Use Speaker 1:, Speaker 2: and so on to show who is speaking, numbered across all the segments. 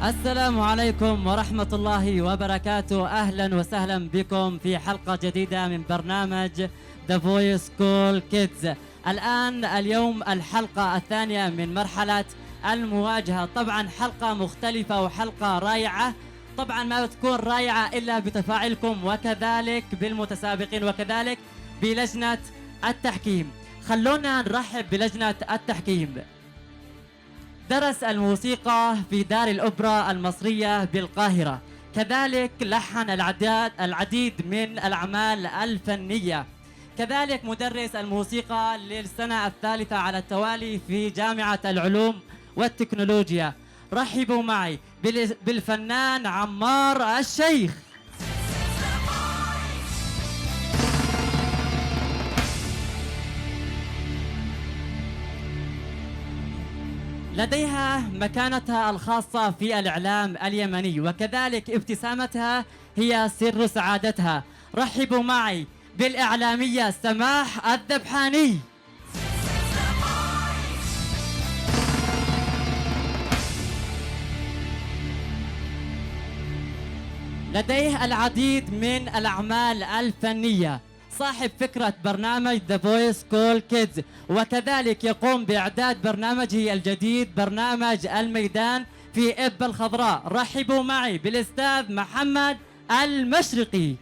Speaker 1: السلام عليكم ورحمة الله وبركاته. أهلا وسهلا بكم في حلقة جديدة من برنامج The Voice School Kids. اليوم الحلقة الثانية من مرحلة المواجهة. طبعا حلقة مختلفة وحلقة رائعة. طبعا ما بتكون رائعة إلا بتفاعلكم وكذلك بالمتسابقين وكذلك بلجنة التحكيم. خلونا نرحب بلجنة التحكيم. درس الموسيقى في دار الأوبرا المصرية بالقاهرة، كذلك لحن العديد من الأعمال الفنية، كذلك مدرس الموسيقى للسنة الثالثة على التوالي في جامعة العلوم والتكنولوجيا. رحبوا معي بالفنان عمار الشيخ. لديها مكانتها الخاصة في الإعلام اليمني، وكذلك ابتسامتها هي سر سعادتها. رحبوا معي بالإعلامية سماح الذبحاني. لديه العديد من الأعمال الفنية، صاحب فكرة برنامج The Voice School Kids، وكذلك يقوم بإعداد برنامجه الجديد برنامج الميدان في إب الخضراء. رحبوا معي بالأستاذ محمد المشرقي.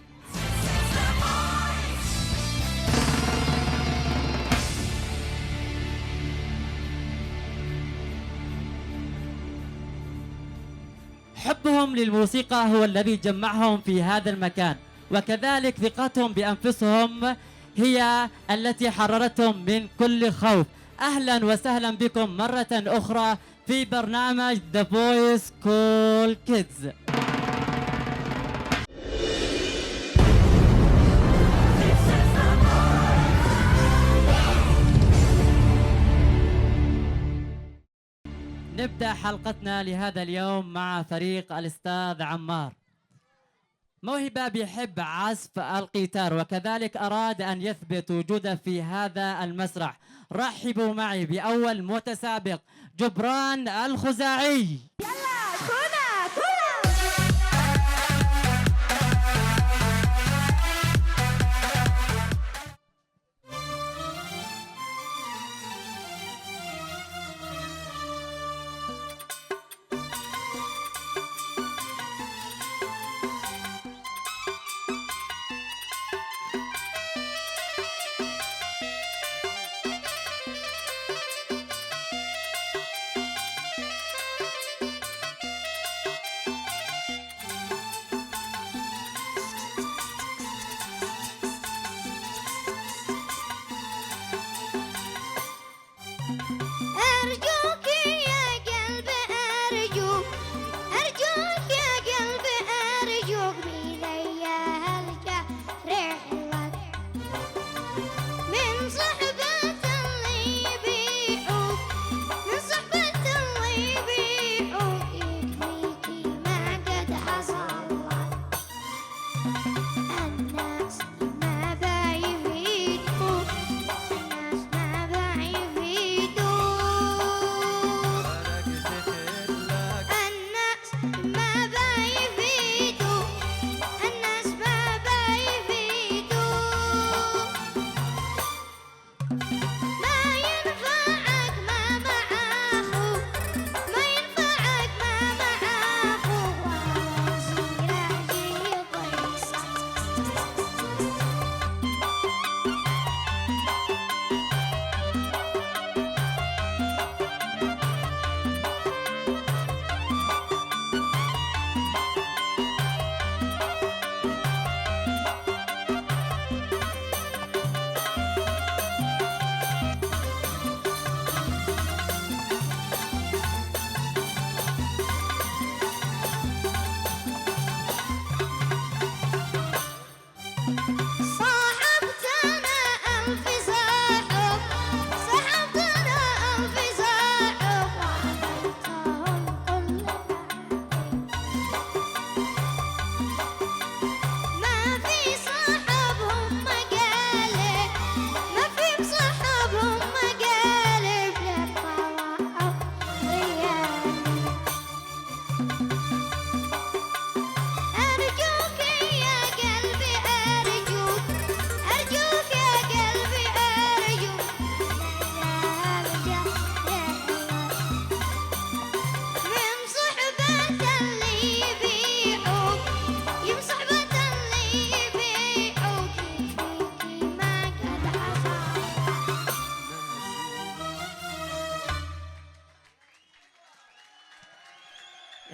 Speaker 1: حبهم للموسيقى هو الذي جمعهم في هذا المكان، وكذلك ثقتهم بأنفسهم هي التي حررتهم من كل خوف. أهلا وسهلا بكم مرة أخرى في برنامج The Voice School Kids. نبدأ حلقتنا لهذا اليوم مع فريق الأستاذ عمار. موهبة بيحب عزف القيتار، وكذلك أراد أن يثبت وجوده في هذا المسرح. رحبوا معي بأول متسابق جبران الخزاعي.
Speaker 2: يلا كونا كونا.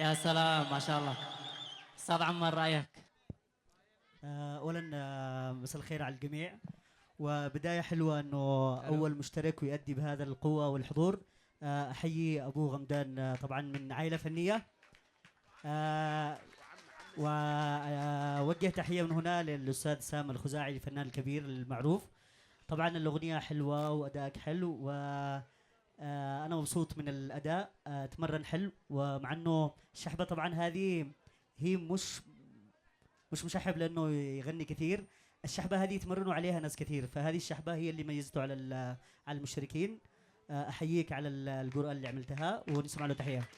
Speaker 1: يا سلام ما شاء الله. استاذ عمر رايك؟
Speaker 3: اولا مساء الخير على الجميع، وبدايه حلوه انه اول مشترك ويؤدي بهذا القوه والحضور. احيي ابو غمدان، طبعا من عائله فنيه، ووجه تحيه من هنا للاستاذ سام الخزاعي الفنان الكبير المعروف. طبعا الاغنيه حلوه وادائك حلو، و انا مبسوط من الاداء. تمرن حلو، ومع انه الشحبه طبعا هذه هي مش مشحب لانه يغني كثير. الشحبه هذه يتمرنوا عليها ناس كثير، فهذه الشحبه هي اللي ميزته على المشتركين. احييك على الجرأة اللي عملتها، ونسمع له تحيه.